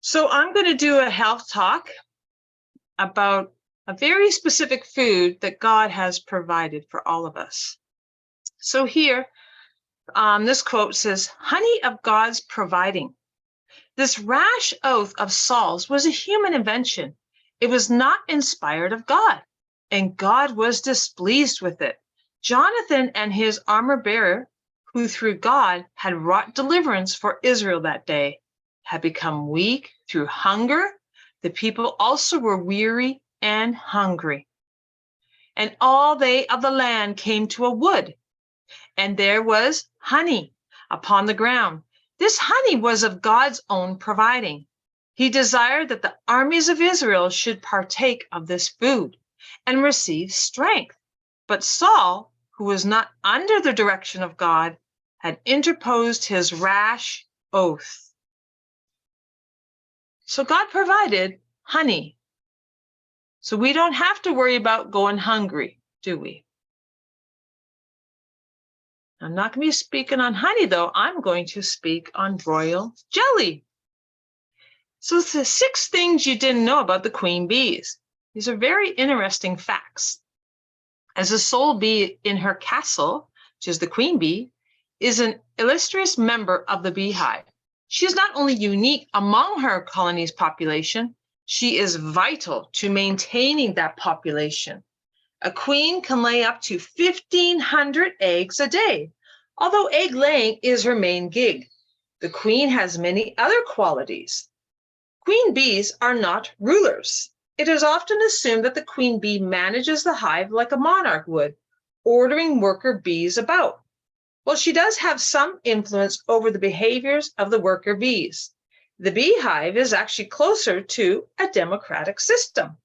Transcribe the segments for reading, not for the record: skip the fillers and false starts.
So I'm going to do a health talk about a very specific food that God has provided for all of us. So here, this quote says, "Honey of God's providing." This rash oath of Saul's was a human invention. It was not inspired of God, and God was displeased with it. Jonathan and his armor bearer, who through God had wrought deliverance for Israel that day, had become weak through hunger. The people also were weary and hungry. And all they of the land came to a wood, and there was honey upon the ground. This honey was of God's own providing. He desired that the armies of Israel should partake of this food and receive strength. But Saul, who was not under the direction of God, had interposed his rash oath. So God provided honey. So we don't have to worry about going hungry, do we? I'm not going to be speaking on honey, though. I'm going to speak on royal jelly. So it's the 6 things you didn't know about the queen bees. These are very interesting facts. As the sole bee in her castle, which is the queen bee, is an illustrious member of the beehive. She is not only unique among her colony's population, she is vital to maintaining that population. A queen can lay up to 1,500 eggs a day, although egg laying is her main gig. The queen has many other qualities. Queen bees are not rulers. It is often assumed that the queen bee manages the hive like a monarch would, ordering worker bees about. Well, she does have some influence over the behaviors of the worker bees. The beehive is actually closer to a democratic system.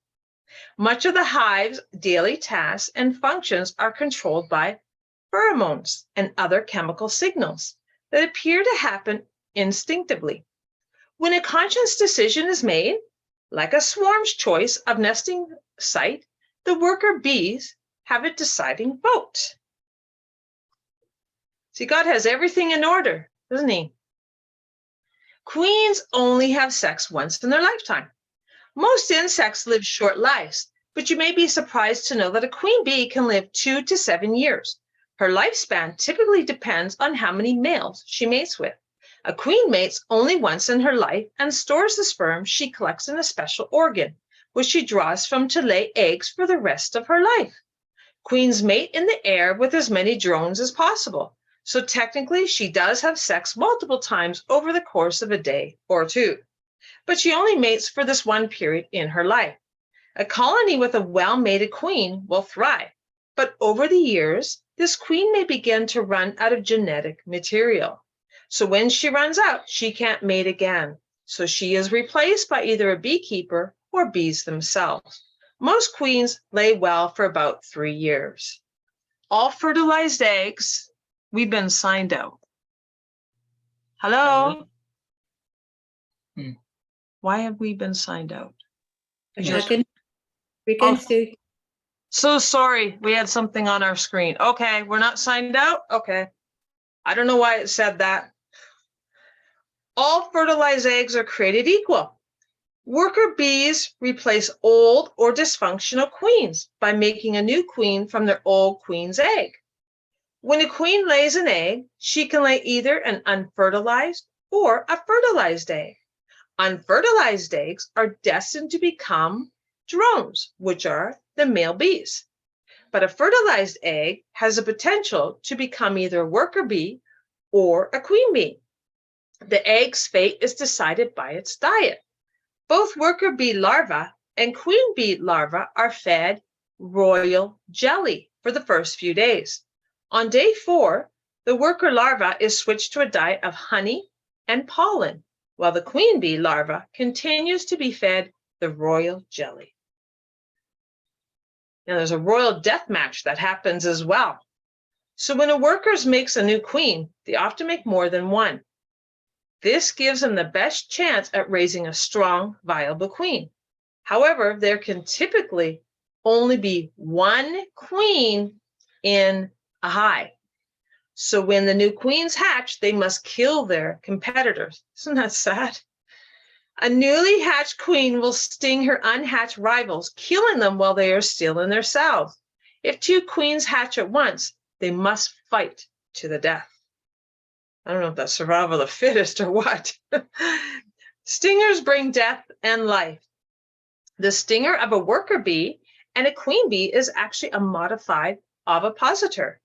Much of the hive's daily tasks and functions are controlled by pheromones and other chemical signals that appear to happen instinctively. When a conscious decision is made, like a swarm's choice of nesting site, the worker bees have a deciding vote. See, God has everything in order, doesn't he? Queens only have sex once in their lifetime. Most insects live short lives, but you may be surprised to know that a queen bee can live 2 to 7 years. Her lifespan typically depends on how many males she mates with. A queen mates only once in her life and stores the sperm she collects in a special organ, which she draws from to lay eggs for the rest of her life. Queens mate in the air with as many drones as possible, so technically she does have sex multiple times over the course of a day or 2. But she only mates for this one period in her life. A colony with a well-mated queen will thrive, but over the years, this queen may begin to run out of genetic material. So when she runs out, she can't mate again. So she is replaced by either a beekeeper or bees themselves. Most queens lay well for about 3 years. All fertilized eggs, we've been signed out. Hello? Why have we been signed out? We can see. So sorry, we had something on our screen. Okay, we're not signed out? Okay. I don't know why it said that. All fertilized eggs are created equal. Worker bees replace old or dysfunctional queens by making a new queen from their old queen's egg. When a queen lays an egg, she can lay either an unfertilized or a fertilized egg. Unfertilized eggs are destined to become drones, which are the male bees. But a fertilized egg has the potential to become either a worker bee or a queen bee. The egg's fate is decided by its diet. Both worker bee larvae and queen bee larvae are fed royal jelly for the first few days. On day 4, the worker larva is switched to a diet of honey and pollen, while the queen bee larva continues to be fed the royal jelly. Now there's a royal death match that happens as well. So when a worker makes a new queen, they often make more than one. This gives them the best chance at raising a strong, viable queen. However, there can typically only be one queen in a hive. So when the new queens hatch, they must kill their competitors. Isn't that sad? A newly hatched queen will sting her unhatched rivals, killing them while they are still in their cells. If two queens hatch at once, they must fight to the death. I don't know if that's survival of the fittest or what. Stingers bring death and life. The stinger of a worker bee and a queen bee is actually a modified ovipositor,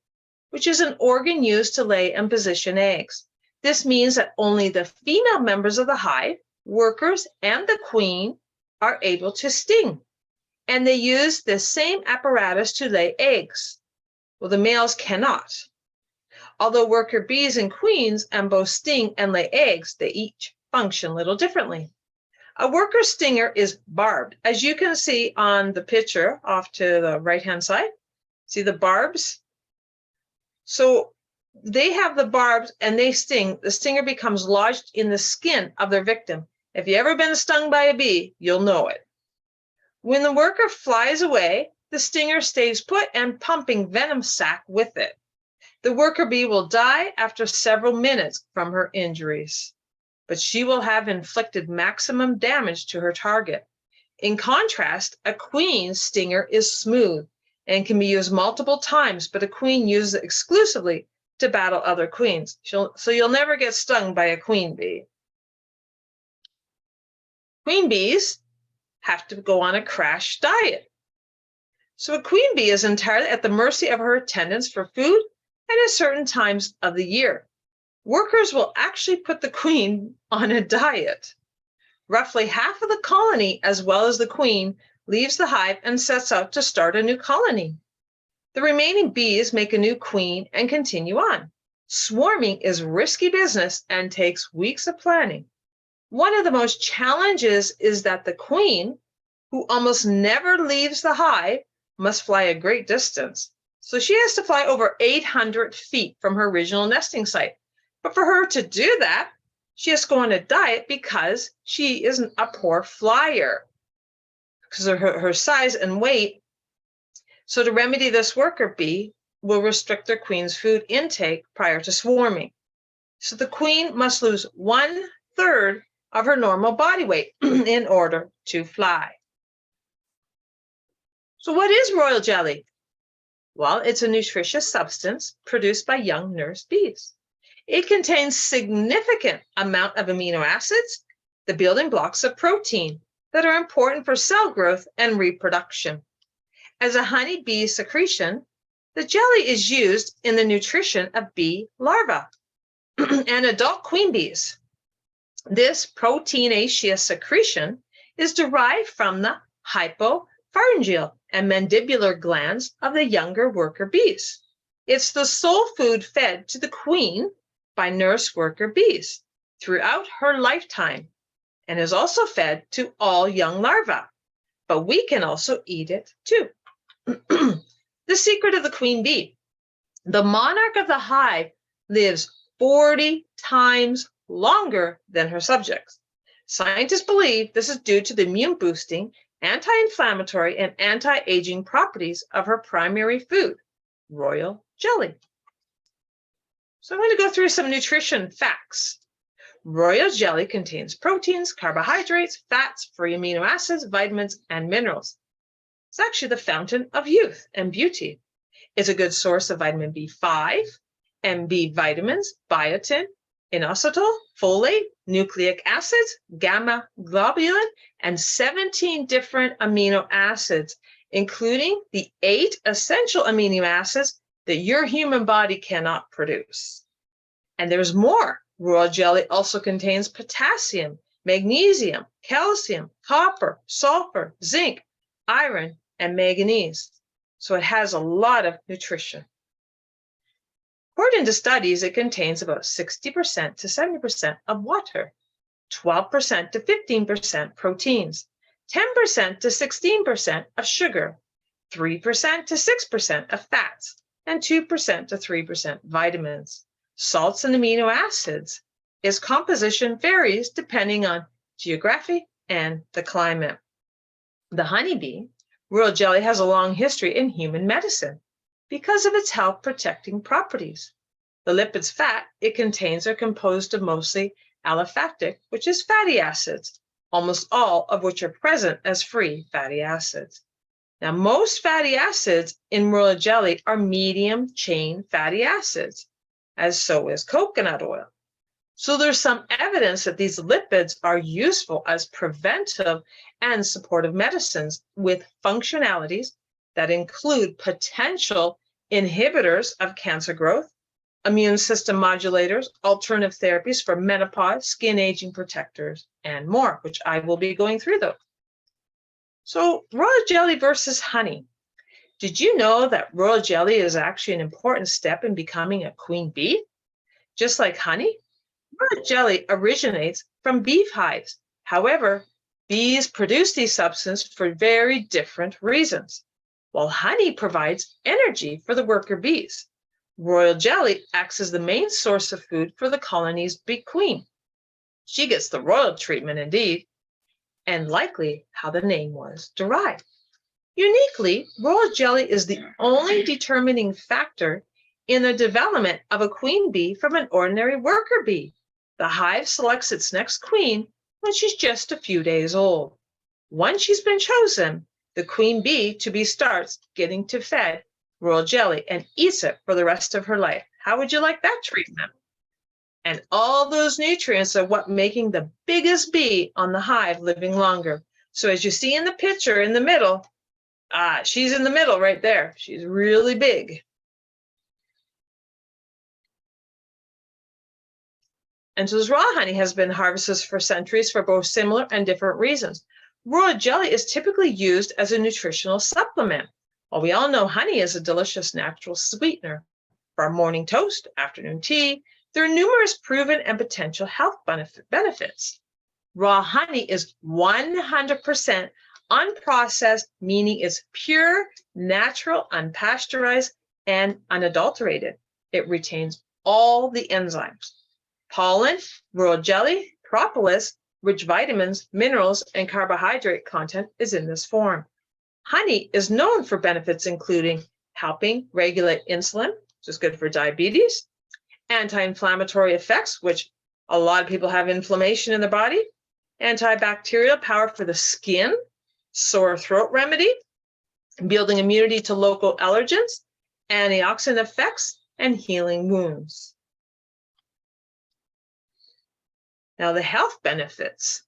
which is an organ used to lay and position eggs. This means that only the female members of the hive, workers, and the queen are able to sting, and they use the same apparatus to lay eggs. Well, the males cannot. Although worker bees and queens and both sting and lay eggs, they each function a little differently. A worker stinger is barbed, as you can see on the picture off to the right-hand side. See the barbs? So they have the barbs and they sting. The stinger becomes lodged in the skin of their victim. If you've ever been stung by a bee, you'll know it. When the worker flies away, the stinger stays put and pumping venom sac with it. The worker bee will die after several minutes from her injuries, but she will have inflicted maximum damage to her target. In contrast, a queen's stinger is smooth and can be used multiple times, but a queen uses it exclusively to battle other queens. So you'll never get stung by a queen bee. Queen bees have to go on a crash diet. So a queen bee is entirely at the mercy of her attendants for food and at certain times of the year. Workers will actually put the queen on a diet. Roughly half of the colony, as well as the queen, leaves the hive and sets out to start a new colony. The remaining bees make a new queen and continue on. Swarming is risky business and takes weeks of planning. One of the most challenges is that the queen, who almost never leaves the hive, must fly a great distance. So she has to fly over 800 feet from her original nesting site. But for her to do that, she has to go on a diet because she isn't a poor flyer because of her size and weight. So to remedy this, worker bee will restrict their queen's food intake prior to swarming. So the queen must lose 1/3 of her normal body weight in order to fly. So what is royal jelly? Well, it's a nutritious substance produced by young nurse bees. It contains significant amount of amino acids, the building blocks of protein that are important for cell growth and reproduction. As a honeybee secretion, the jelly is used in the nutrition of bee larvae and adult queen bees. This proteinaceous secretion is derived from the hypopharyngeal and mandibular glands of the younger worker bees. It's the sole food fed to the queen by nurse worker bees throughout her lifetime and is also fed to all young larvae, but we can also eat it too. The secret of the queen bee. The monarch of the hive lives 40 times longer than her subjects. Scientists believe this is due to the immune boosting, anti-inflammatory, and anti-aging properties of her primary food, royal jelly. So I'm going to go through some nutrition facts. Royal jelly contains proteins, carbohydrates, fats, free amino acids, vitamins, and minerals. It's actually the fountain of youth and beauty. It's a good source of vitamin B5 and B vitamins, biotin, inositol, folate, nucleic acids, gamma globulin, and 17 different amino acids, including the 8 essential amino acids that your human body cannot produce. And there's more. Royal jelly also contains potassium, magnesium, calcium, copper, sulfur, zinc, iron, and manganese. So it has a lot of nutrition. According to studies, it contains about 60% to 70% of water, 12% to 15% proteins, 10% to 16% of sugar, 3% to 6% of fats, and 2% to 3% vitamins. Salts and amino acids. Its composition varies depending on geography and the climate. The honeybee, royal jelly, has a long history in human medicine because of its health protecting properties. The lipids fat it contains are composed of mostly aliphatic, which is fatty acids, almost all of which are present as free fatty acids. Now, most fatty acids in royal jelly are medium chain fatty acids, as so is coconut oil. So there's some evidence that these lipids are useful as preventive and supportive medicines with functionalities that include potential inhibitors of cancer growth, immune system modulators, alternative therapies for menopause, skin aging protectors, and more, which I will be going through those. So royal jelly versus honey. Did you know that royal jelly is actually an important step in becoming a queen bee? Just like honey, royal jelly originates from beef hives. However, bees produce these substances for very different reasons. While honey provides energy for the worker bees, royal jelly acts as the main source of food for the colony's bee queen. She gets the royal treatment indeed, and likely how the name was derived. Uniquely, royal jelly is the only determining factor in the development of a queen bee from an ordinary worker bee. The hive selects its next queen when she's just a few days old. Once she's been chosen, the queen bee to be starts getting to fed royal jelly and eats it for the rest of her life. How would you like that treatment? And all those nutrients are what making the biggest bee on the hive living longer. So as you see in the picture in the middle, she's in the middle right there. She's really big. And so this raw honey has been harvested for centuries for both similar and different reasons. Royal jelly is typically used as a nutritional supplement. While we all know honey is a delicious natural sweetener for our morning toast, afternoon tea, there are numerous proven and potential health benefits. Raw honey is 100% unprocessed, meaning it's pure, natural, unpasteurized, and unadulterated. It retains all the enzymes. Pollen, royal jelly, propolis, rich vitamins, minerals, and carbohydrate content is in this form. Honey is known for benefits including helping regulate insulin, which is good for diabetes, anti-inflammatory effects, which a lot of people have inflammation in their body, antibacterial power for the skin, sore throat remedy, building immunity to local allergens, antioxidant effects, and healing wounds. Now, the health benefits.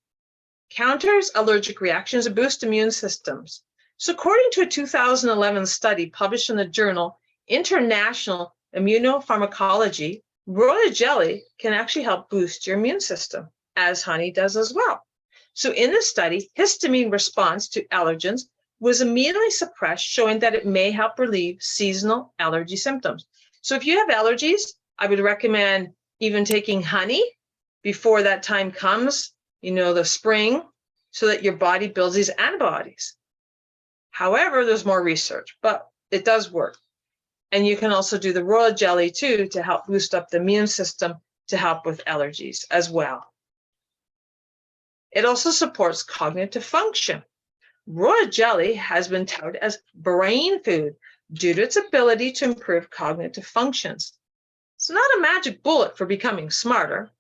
Counters allergic reactions and boosts immune systems. So according to a 2011 study published in the journal International Immunopharmacology, royal jelly can actually help boost your immune system, as honey does as well. So in this study, histamine response to allergens was immediately suppressed, showing that it may help relieve seasonal allergy symptoms. So if you have allergies, I would recommend even taking honey before that time comes, the spring, so that your body builds these antibodies. However, there's more research, but it does work. And you can also do the royal jelly too to help boost up the immune system to help with allergies as well. It also supports cognitive function. Royal jelly has been touted as brain food due to its ability to improve cognitive functions. It's not a magic bullet for becoming smarter.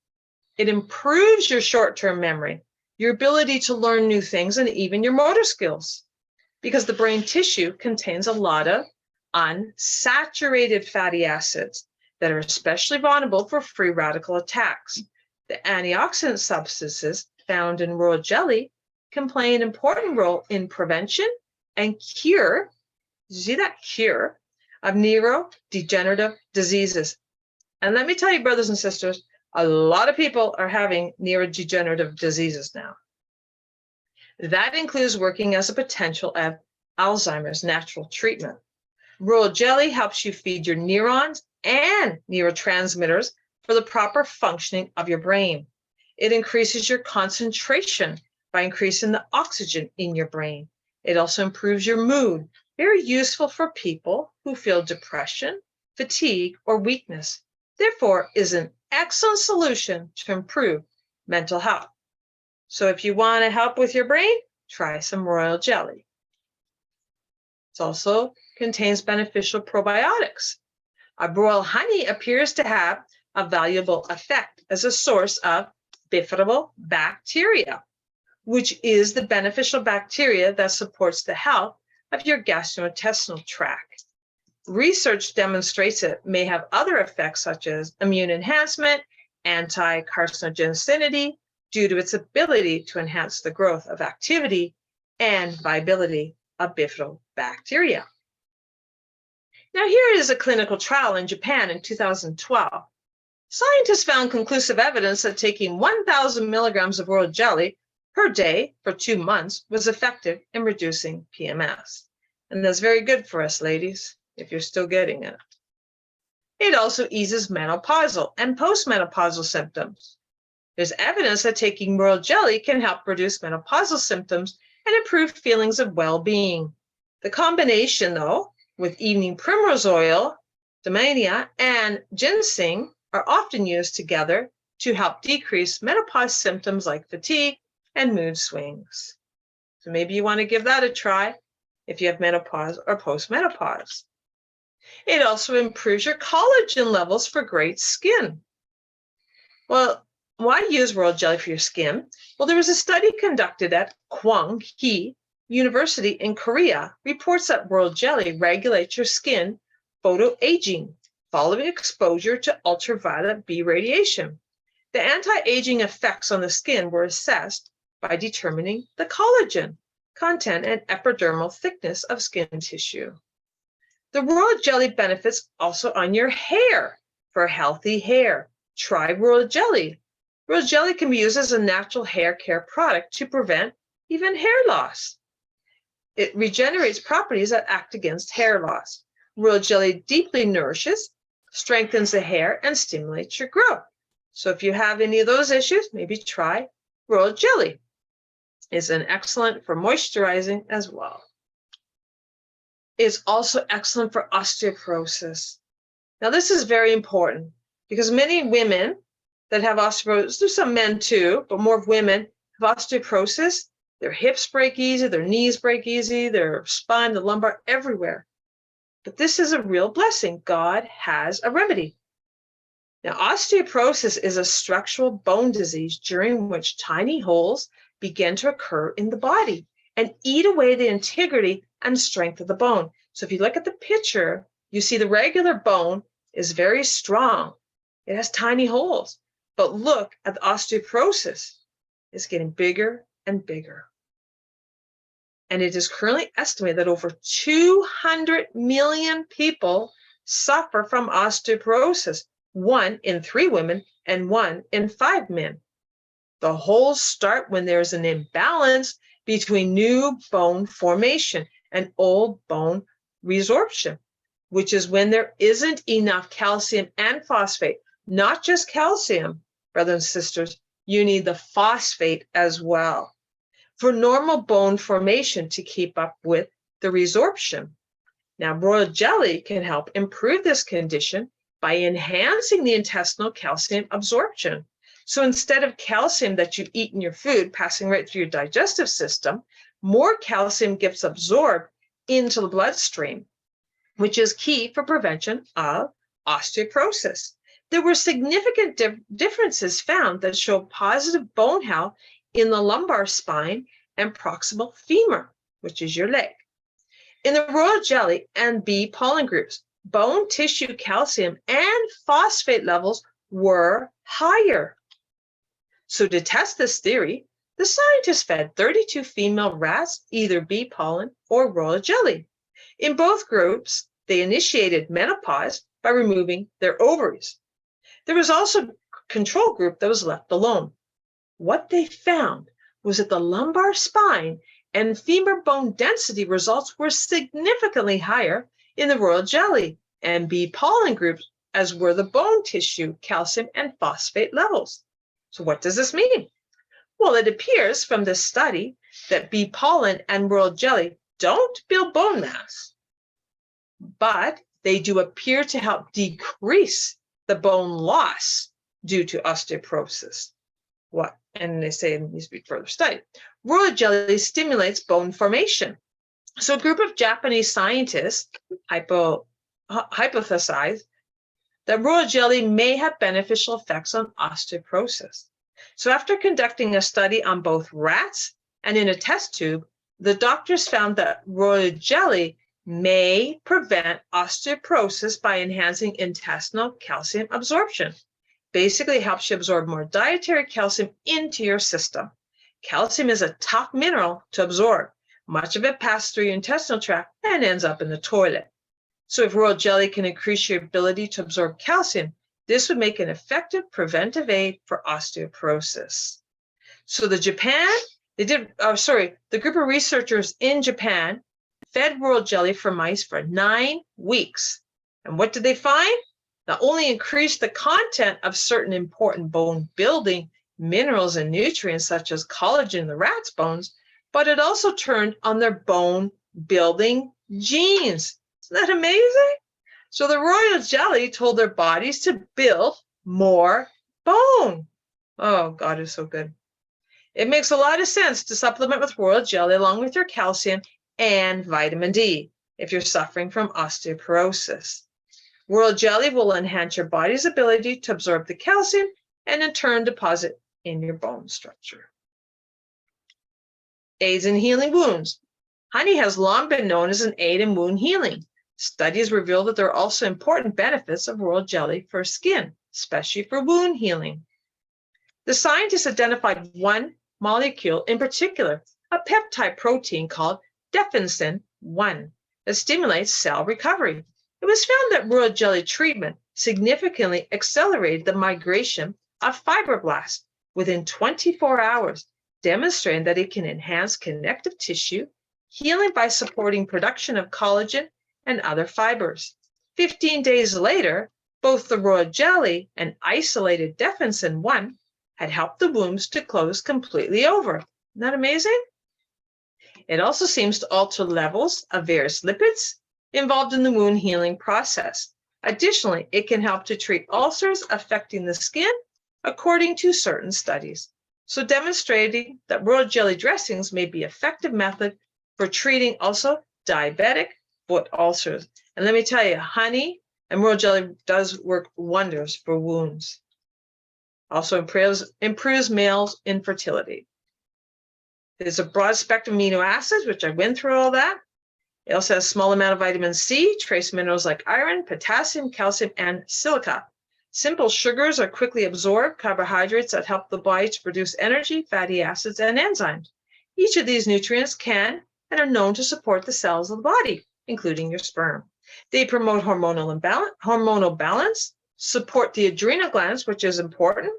It improves your short-term memory, your ability to learn new things, and even your motor skills, because the brain tissue contains a lot of unsaturated fatty acids that are especially vulnerable for free radical attacks. The antioxidant substances found in royal jelly can play an important role in prevention and cure, cure of neurodegenerative diseases. And let me tell you, brothers and sisters, a lot of people are having neurodegenerative diseases now. That includes working as a potential of Alzheimer's natural treatment. Royal jelly helps you feed your neurons and neurotransmitters for the proper functioning of your brain. It increases your concentration by increasing the oxygen in your brain. It also improves your mood, very useful for people who feel depression, fatigue, or weakness. Therefore, is an excellent solution to improve mental health. So if you want to help with your brain, try some royal jelly. It also contains beneficial probiotics. Royal honey appears to have a valuable effect as a source of bifidobacteria. which is the beneficial bacteria that supports the health of your gastrointestinal tract. Research demonstrates it may have other effects such as immune enhancement, anti-carcinogenicity, due to its ability to enhance the growth of activity and viability of bifidobacteria. Now, here is a clinical trial in Japan in 2012. Scientists found conclusive evidence that taking 1,000 milligrams of royal jelly per day for 2 months was effective in reducing PMS. And that's very good for us, ladies, if you're still getting it. It also eases menopausal and postmenopausal symptoms. There's evidence that taking royal jelly can help reduce menopausal symptoms and improve feelings of well-being. The combination, though, with evening primrose oil, damiana, and ginseng are often used together to help decrease menopause symptoms like fatigue and mood swings. So maybe you want to give that a try if you have menopause or postmenopause. It also improves your collagen levels for great skin. Well, why use royal jelly for your skin? Well, there was a study conducted at Kwang-hee University in Korea reports that royal jelly regulates your skin photoaging following exposure to ultraviolet B radiation. The anti-aging effects on the skin were assessed by determining the collagen content and epidermal thickness of skin tissue. The royal jelly benefits also on your hair. For healthy hair, try royal jelly. Royal jelly can be used as a natural hair care product to prevent even hair loss. It regenerates properties that act against hair loss. Royal jelly deeply nourishes, strengthens the hair, and stimulates your growth. So if you have any of those issues, maybe try royal jelly. It's an excellent for moisturizing as well. It's also excellent for osteoporosis. Now, this is very important because many women that have osteoporosis, there's some men too, but more of women have osteoporosis. Their hips break easy, their knees break easy, their spine, the lumbar, everywhere. But this is a real blessing. God has a remedy. Now, osteoporosis is a structural bone disease during which tiny holes begin to occur in the body and eat away the integrity and strength of the bone. So if you look at the picture, you see the regular bone is very strong. It has tiny holes. But look at the osteoporosis. It's getting bigger and bigger. And it is currently estimated that over 200 million people suffer from osteoporosis, 1 in 3 women and 1 in 5 men. The holes start when there's an imbalance between new bone formation and old bone resorption, which is when there isn't enough calcium and phosphate, not just calcium, brothers and sisters, you need the phosphate as well for normal bone formation to keep up with the resorption. Now, royal jelly can help improve this condition by enhancing the intestinal calcium absorption. So instead of calcium that you eat in your food passing right through your digestive system, more calcium gets absorbed into the bloodstream, which is key for prevention of osteoporosis. There were significant differences found that show positive bone health in the lumbar spine and proximal femur, which is your leg. In the royal jelly and bee pollen groups, bone tissue calcium and phosphate levels were higher. So to test this theory, the scientists fed 32 female rats either bee pollen or royal jelly. In both groups, they initiated menopause by removing their ovaries. There was also a control group that was left alone. What they found was that the lumbar spine and femur bone density results were significantly higher in the royal jelly and bee pollen groups, as were the bone tissue, calcium, and phosphate levels. So what does this mean? Well, it appears from this study that bee pollen and royal jelly don't build bone mass, but they do appear to help decrease the bone loss due to osteoporosis. What? And they say it needs to be further studied. Royal jelly stimulates bone formation. So a group of Japanese scientists hypothesized that royal jelly may have beneficial effects on osteoporosis. So after conducting a study on both rats And in a test tube, the doctors found that royal jelly may prevent osteoporosis by enhancing intestinal calcium absorption. Basically, it helps you absorb more dietary calcium into your system. Calcium is a tough mineral to absorb. Much of it passes through your intestinal tract and ends up in the toilet. So if royal jelly can increase your ability to absorb calcium, this would make an effective preventive aid for osteoporosis. So the group of researchers in Japan fed royal jelly for mice for 9 weeks. And what did they find? Not only increased the content of certain important bone building minerals and nutrients such as collagen in the rat's bones, but it also turned on their bone building genes. Isn't that amazing? So the royal jelly told their bodies to build more bone. Oh, God is so good. It makes a lot of sense to supplement with royal jelly along with your calcium and vitamin D if you're suffering from osteoporosis. Royal jelly will enhance your body's ability to absorb the calcium and in turn deposit in your bone structure. Aids in healing wounds. Honey has long been known as an aid in wound healing. Studies reveal that there are also important benefits of royal jelly for skin, especially for wound healing. The scientists identified one molecule in particular, a peptide protein called defensin 1 that stimulates cell recovery. It was found that royal jelly treatment significantly accelerated the migration of fibroblasts within 24 hours, demonstrating that it can enhance connective tissue, healing by supporting production of collagen and other fibers. 15 days later, both the royal jelly and isolated defensin 1 had helped the wounds to close completely over. Isn't that amazing? It also seems to alter levels of various lipids involved in the wound healing process. Additionally, it can help to treat ulcers affecting the skin, according to certain studies. So demonstrating that royal jelly dressings may be an effective method for treating also diabetic foot ulcers. And let me tell you, honey and royal jelly does work wonders for wounds. Also improves males' infertility. There's a broad spectrum of amino acids, which I went through all that. It also has a small amount of vitamin C, trace minerals like iron, potassium, calcium, and silica. Simple sugars are quickly absorbed, carbohydrates that help the body to produce energy, fatty acids, and enzymes. Each of these nutrients can and are known to support the cells of the body, including your sperm. They promote hormonal balance, support the adrenal glands, which is important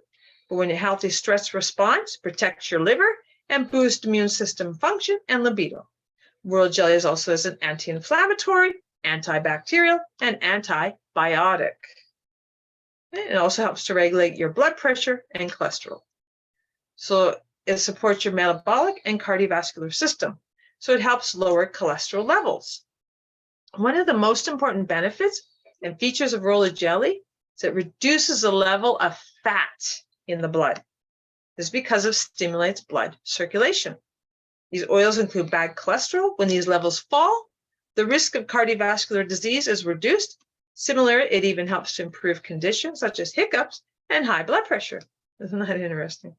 for when a healthy stress response, protects your liver, and boosts immune system function and libido. Royal jelly is also as an anti-inflammatory, antibacterial, and antibiotic. It also helps to regulate your blood pressure and cholesterol. So it supports your metabolic and cardiovascular system. So it helps lower cholesterol levels. One of the most important benefits and features of royal jelly is it reduces the level of fat in the blood. This is because it stimulates blood circulation. These oils include bad cholesterol. When these levels fall, the risk of cardiovascular disease is reduced. Similarly, it even helps to improve conditions such as hiccups and high blood pressure. Isn't that interesting?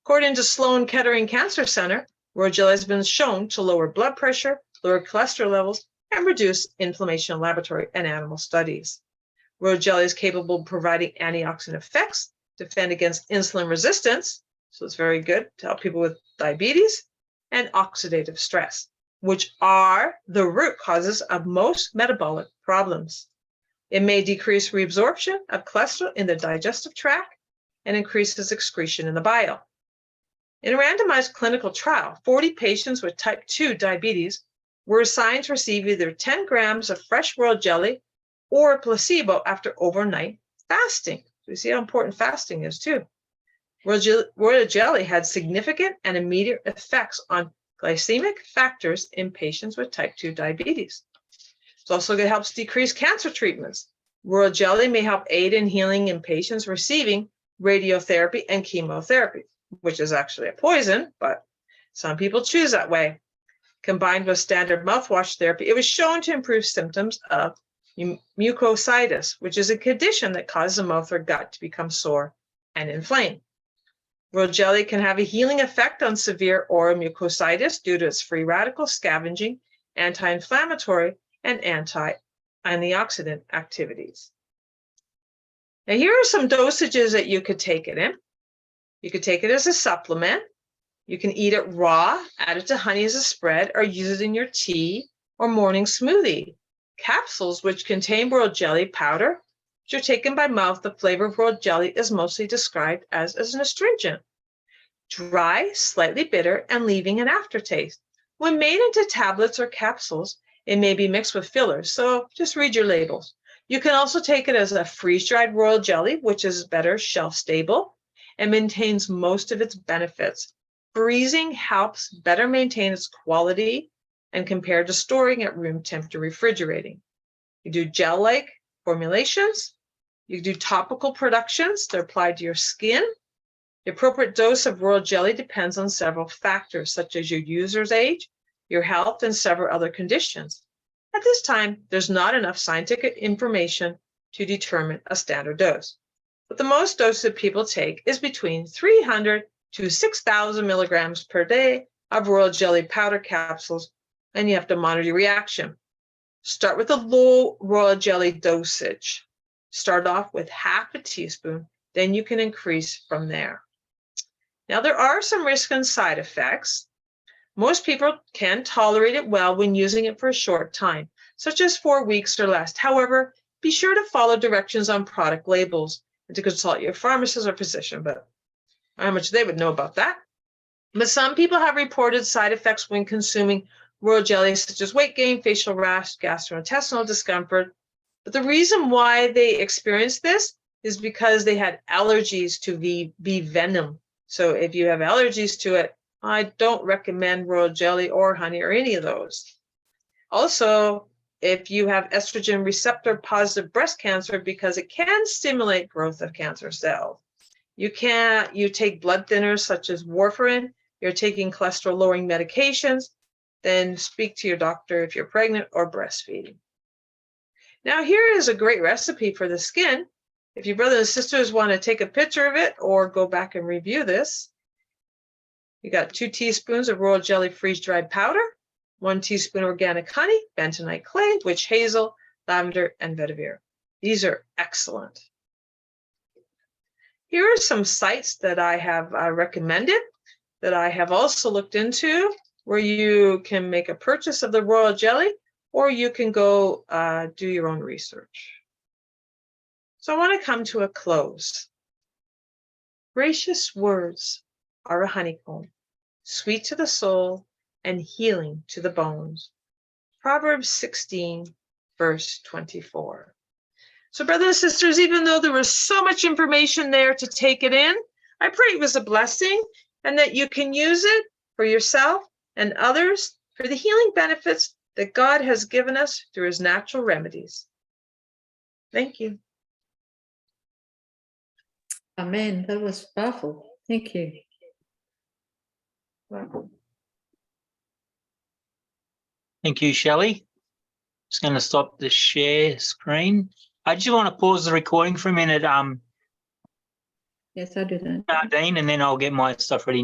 According to Sloan Kettering Cancer Center, royal jelly has been shown to lower blood pressure, lower cholesterol levels, and reduce inflammation in laboratory and animal studies. Royal jelly is capable of providing antioxidant effects, defend against insulin resistance, so it's very good to help people with diabetes, and oxidative stress, which are the root causes of most metabolic problems. It may decrease reabsorption of cholesterol in the digestive tract and increases excretion in the bile. In a randomized clinical trial, 40 patients with type 2 diabetes were assigned to receive either 10 grams of fresh royal jelly or a placebo after overnight fasting. So you see how important fasting is too. Royal jelly had significant and immediate effects on glycemic factors in patients with type 2 diabetes. It also helps decrease cancer treatments. Royal jelly may help aid in healing in patients receiving radiotherapy and chemotherapy, which is actually a poison, but some people choose that way. Combined with standard mouthwash therapy, it was shown to improve symptoms of mucositis, which is a condition that causes the mouth or gut to become sore and inflamed. Royal jelly can have a healing effect on severe oral mucositis due to its free radical scavenging, anti-inflammatory, and antioxidant activities. Now, here are some dosages that you could take it in. You could take it as a supplement. You can eat it raw, add it to honey as a spread, or use it in your tea or morning smoothie. Capsules which contain royal jelly powder, which are taken by mouth, the flavor of royal jelly is mostly described as an astringent. Dry, slightly bitter, and leaving an aftertaste. When made into tablets or capsules, it may be mixed with fillers, so just read your labels. You can also take it as a freeze-dried royal jelly, which is better shelf-stable and maintains most of its benefits. Freezing helps better maintain its quality and compared to storing at room temperature refrigerating. You do gel-like formulations. You do topical productions. They're applied to your skin. The appropriate dose of royal jelly depends on several factors, such as your user's age, your health, and several other conditions. At this time, there's not enough scientific information to determine a standard dose. But the most dose that people take is between 300 to 6,000 milligrams per day of royal jelly powder capsules, and you have to monitor your reaction. Start with a low royal jelly dosage. Start off with half a teaspoon, then you can increase from there. Now, there are some risks and side effects. Most people can tolerate it well when using it for a short time, such as 4 weeks or less. However, be sure to follow directions on product labels and to consult your pharmacist or physician, but how much they would know about that. But some people have reported side effects when consuming royal jelly, such as weight gain, facial rash, gastrointestinal discomfort. But the reason why they experienced this is because they had allergies to bee venom. So if you have allergies to it, I don't recommend royal jelly or honey or any of those. Also, if you have estrogen receptor positive breast cancer, because it can stimulate growth of cancer cells. You take blood thinners such as warfarin, you're taking cholesterol lowering medications, then speak to your doctor if you're pregnant or breastfeeding. Now, here is a great recipe for the skin. If your brothers and sisters want to take a picture of it or go back and review this, you got 2 teaspoons of royal jelly freeze-dried powder, 1 teaspoon organic honey, bentonite clay, witch hazel, lavender, and vetiver. These are excellent. Here are some sites that I have recommended that I have also looked into where you can make a purchase of the royal jelly, or you can go do your own research. So I want to come to a close. Gracious words are a honeycomb, sweet to the soul and healing to the bones. Proverbs 16, verse 24. So brothers and sisters, even though there was so much information there to take it in, I pray it was a blessing and that you can use it for yourself and others for the healing benefits that God has given us through his natural remedies. Thank you. Amen. That was powerful. Thank you. Welcome. Thank you, Shelley. Just going to stop the share screen. I just want to pause the recording for a minute, Yes, I'll do that. Dean, and then I'll get my stuff ready.